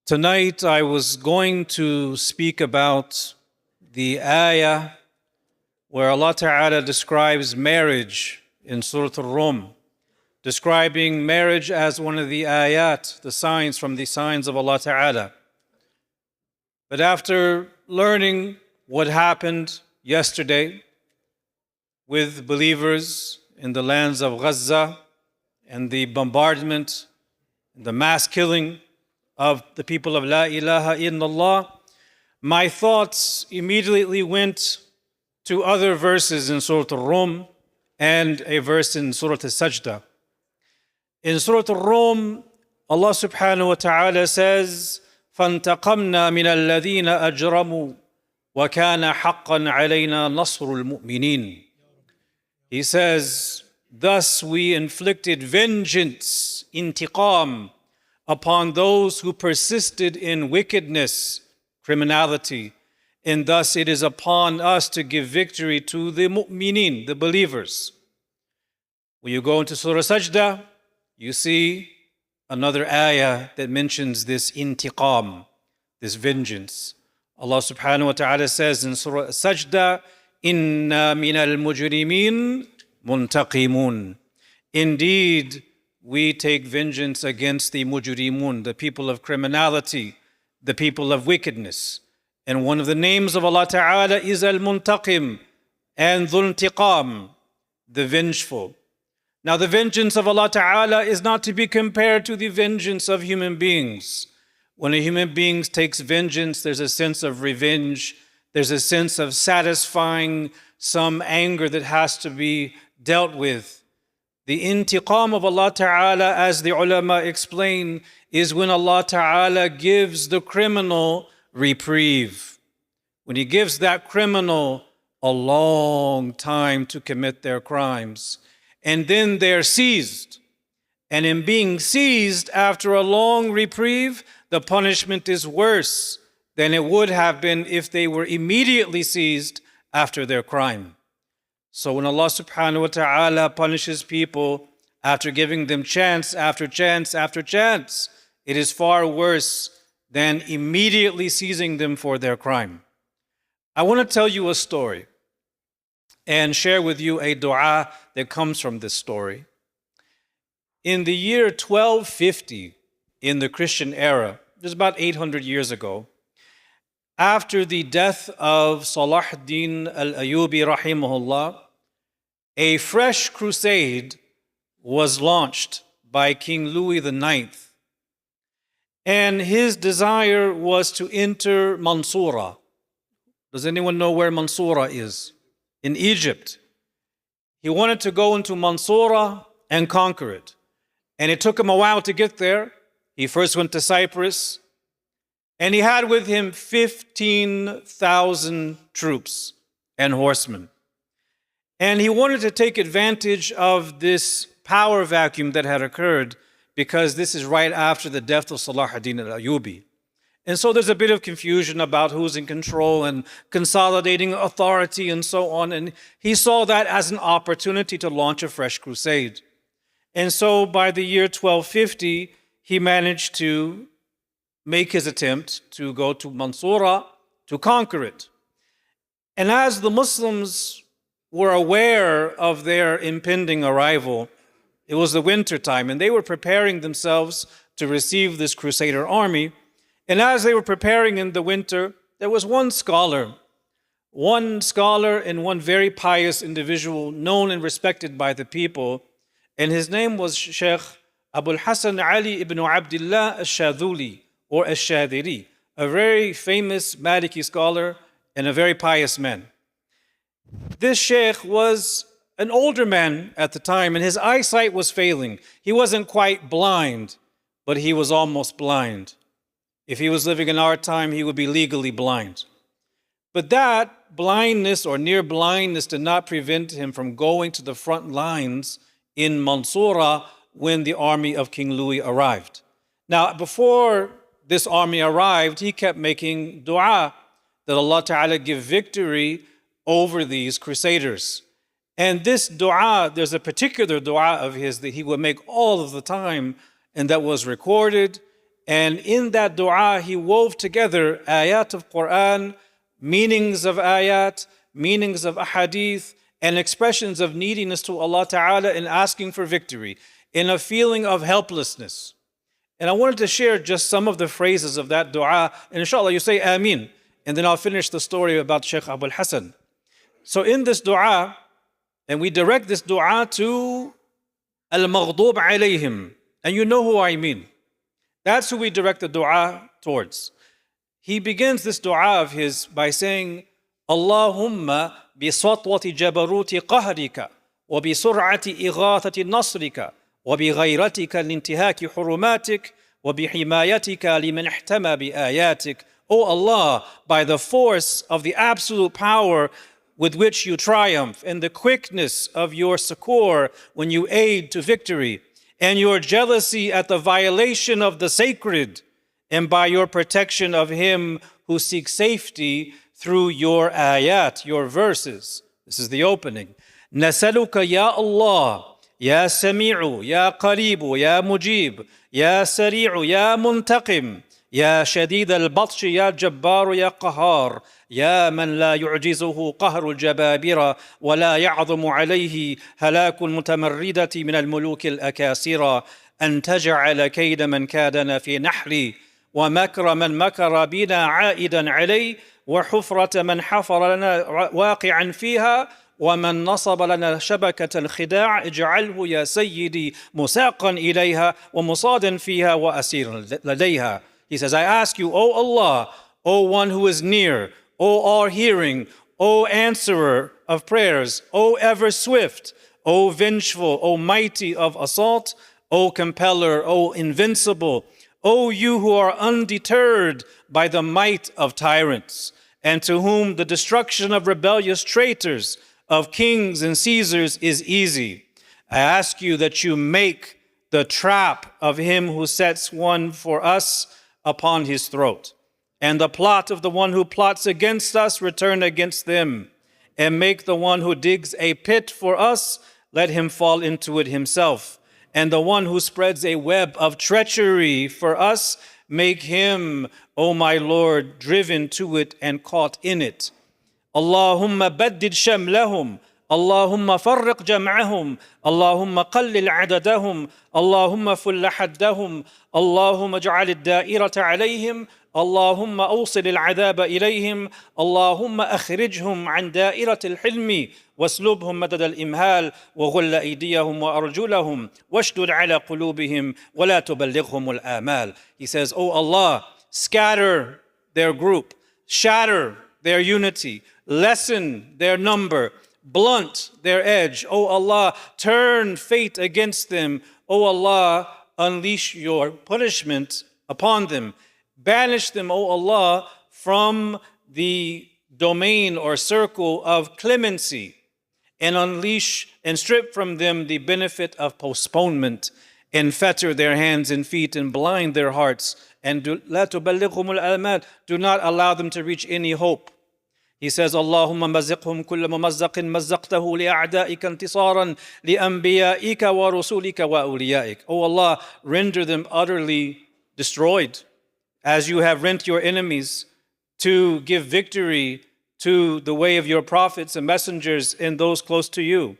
Tonight I was going to speak about the ayah where Allah Ta'ala describes marriage in Surah Al-Rum, describing marriage as one of the ayat, the signs from the signs of Allah Ta'ala. But after learning what happened yesterday with believers in the lands of Gaza and the bombardment, the mass killing of the people of La ilaha illallah, my thoughts immediately went to other verses in Surah Al-Rum and a verse in Surah Al-Sajdah. In Surah Al-Rum, Allah subhanahu wa ta'ala says, فَانْتَقَمْنَا مِنَ الَّذِينَ أَجْرَمُوا وَكَانَ حَقًّا عَلَيْنَا نَصْرُ الْمُؤْمِنِينَ. He says, thus we inflicted vengeance, intiqam, upon those who persisted in wickedness, criminality, and thus it is upon us to give victory to the mu'minin, the believers. When you go into Surah Sajdah, you see another ayah that mentions this intiqam, this vengeance. Allah subhanahu wa ta'ala says in Surah Sajdah, Inna minal mujrimin muntaqimun. Indeed, we take vengeance against the mujrimun, the people of criminality, the people of wickedness. And one of the names of Allah Ta'ala is Al-Muntaqim and Dhul-Intiqam, the vengeful. Now the vengeance of Allah Ta'ala is not to be compared to the vengeance of human beings. When a human being takes vengeance, there's a sense of revenge, there's a sense of satisfying some anger that has to be dealt with. The intiqam of Allah Ta'ala, as the ulama explain, is when Allah Ta'ala gives the criminal reprieve. When He gives that criminal a long time to commit their crimes. And then they're seized. And in being seized after a long reprieve, the punishment is worse than it would have been if they were immediately seized after their crime. So when Allah subhanahu wa ta'ala punishes people after giving them chance after chance after chance, it is far worse than immediately seizing them for their crime. I want to tell you a story and share with you a dua that comes from this story. In the year 1250, in the Christian era, just about 800 years ago, after the death of Salah ad-Din al-Ayyubi rahimahullah, a fresh crusade was launched by King Louis IX. And his desire was to enter Mansoura. Does anyone know where Mansoura is? In Egypt. He wanted to go into Mansoura and conquer it. And it took him a while to get there. He first went to Cyprus. And he had with him 15,000 troops and horsemen. And he wanted to take advantage of this power vacuum that had occurred because this is right after the death of Salah ad-Din al-Ayyubi. And so there's a bit of confusion about who's in control and consolidating authority and so on. And he saw that as an opportunity to launch a fresh crusade. And so by the year 1250, he managed to make his attempt to go to Mansoura to conquer it. And as the Muslims were aware of their impending arrival, it was the winter time, and they were preparing themselves to receive this Crusader army. And as they were preparing in the winter, there was one scholar and one very pious individual known and respected by the people, and his name was Shaykh Abul Hasan Ali ibn Abdullah al-Shadhuli, or al-Shadiri, a very famous Maliki scholar and a very pious man. This Shaykh was an older man at the time, and his eyesight was failing. He wasn't quite blind, but he was almost blind. If he was living in our time, he would be legally blind. But that blindness or near blindness did not prevent him from going to the front lines in Mansoura when the army of King Louis arrived. Now, before this army arrived, he kept making dua that Allah Ta'ala give victory over these crusaders. And this dua, there's a particular dua of his that he would make all of the time, and that was recorded And in that dua, he wove together ayat of Quran, meanings of ayat, meanings of ahadith, and expressions of neediness to Allah Ta'ala and asking for victory in a feeling of helplessness. And I wanted to share just some of the phrases of that dua. And inshallah, you say Ameen. And then I'll finish the story about Shaykh Abdul Hassan. So in this dua, and we direct this dua to Al-Maghdub alayhim. And you know who I mean. That's who we direct the dua towards. He begins this dua of his by saying, Allahumma bisatwati jabaruti qahrika wa bisur'ati ighathati nasrika wa bighayratika lintihaki hurumatik wa bihimayatika liman ihtama bi ayatik. O Allah, by the force of the absolute power with which you triumph and the quickness of your succor when you aid to victory, and your jealousy at the violation of the sacred, and by your protection of him who seeks safety through your ayat, your verses. This is the opening. Nasaluka ya Allah, ya Sami'u, ya Qaribu, ya Mujib, ya Sari'u, ya Muntaqim, يا شديد البطش يا جبار يا قهار يا من لا يعجزه قهر الجبابرة ولا يعظم عليه هلاك المتمردة من الملوك الأكاسرة أن تجعل كيد من كادنا في نحري ومكر من مكر بنا عائدا علي وحفرة من حفر لنا واقعا فيها ومن نصب لنا شبكة الخداع اجعله يا سيدي مساقا إليها ومصادا فيها وأسيرا لديها. He says, I ask you, O Allah, O one who is near, O all-hearing, O answerer of prayers, O ever swift, O vengeful, O mighty of assault, O compeller, O invincible, O you who are undeterred by the might of tyrants, and to whom the destruction of rebellious traitors, of kings and Caesars is easy. I ask you that you make the trap of him who sets one for us upon his throat, and the plot of the one who plots against us return against them, and make the one who digs a pit for us, let him fall into it himself, and the one who spreads a web of treachery for us, make him, O my Lord, driven to it and caught in it. Allahumma baddid shamlahum, اللهم فرق جمعهم اللهم قلل عددهم اللهم فل حدهم اللهم اجعل الدائرة عليهم اللهم أوصل العذاب إليهم اللهم أخرجهم عن دائرة الحلم واسلبهم مدد الإمهال وغل أيديهم وأرجلهم واشدد على قلوبهم ولا تبلغهم الآمال. He says, O Allah, scatter their group, shatter their unity, lessen their number, blunt their edge. O Allah, turn fate against them. O Allah, unleash your punishment upon them. Banish them, O Allah, from the domain or circle of clemency, and unleash and strip from them the benefit of postponement, and fetter their hands and feet and blind their hearts, and do not allow them to reach any hope. He says, Allahumma maziqhum kulla mumazzaqin mazzaqtahu li'a'da'ika intisaran li'anbiya'ika wa rusulika wa awliya'ik. O Allah, render them utterly destroyed, as you have rent your enemies to give victory to the way of your prophets and messengers and those close to you.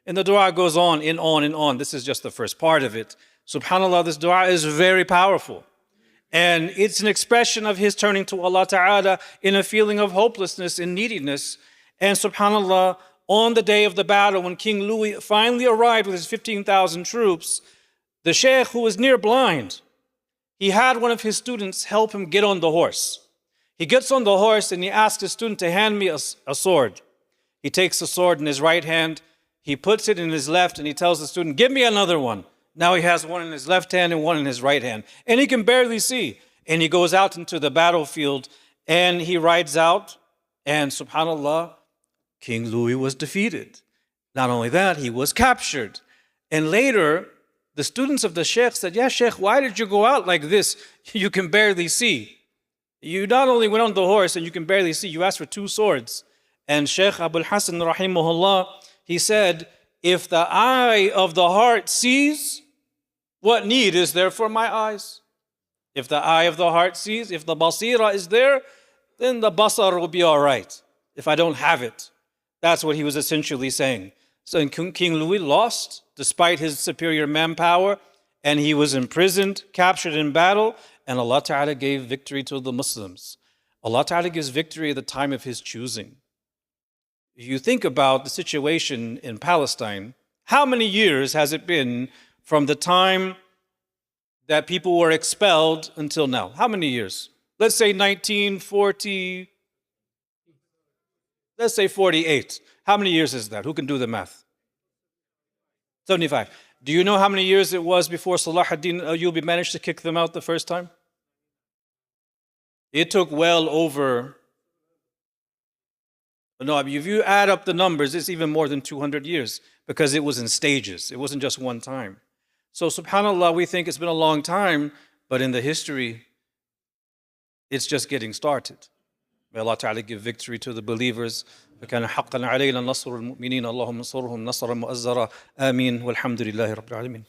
And the dua goes on and on and on. This is just the first part of it. SubhanAllah, this dua is very powerful. And it's an expression of his turning to Allah Ta'ala in a feeling of hopelessness and neediness. And subhanAllah, on the day of the battle, when King Louis finally arrived with his 15,000 troops, the Shaykh, who was near blind, he had one of his students help him get on the horse. He gets on the horse and he asks his student to hand me a sword. He takes the sword in his right hand, he puts it in his left, and he tells the student, give me another one. Now he has one in his left hand and one in his right hand. And he can barely see. And he goes out into the battlefield and he rides out. And subhanAllah, King Louis was defeated. Not only that, he was captured. And later, the students of the Shaykh said, yeah, Shaykh, why did you go out like this? You can barely see. You not only went on the horse and you can barely see, you asked for 2 swords. And Shaykh Abdul Hassan, rahimahullah, he said, if the eye of the heart sees, what need is there for my eyes? If the eye of the heart sees, if the basira is there, then the basar will be all right. If I don't have it. That's what he was essentially saying. So King Louis lost despite his superior manpower, and he was imprisoned, captured in battle, and Allah Ta'ala gave victory to the Muslims. Allah Ta'ala gives victory at the time of his choosing. If you think about the situation in Palestine, how many years has it been from the time that people were expelled until now? How many years? Let's say 1940, let's say 48. How many years is that? Who can do the math? 75. Do you know how many years it was before Salah ad-Din Ayyubi managed to kick them out the first time? It took well over, no, if you add up the numbers, it's even more than 200 years because it was in stages. It wasn't just one time. So subhanAllah, we think it's been a long time, but in the history, it's just getting started. May Allah Ta'ala give victory to the believers. فكان حقا علينا نصر المؤمنين اللهم انصرهم نصرا مؤزرا آمين والحمد لله رب العالمين.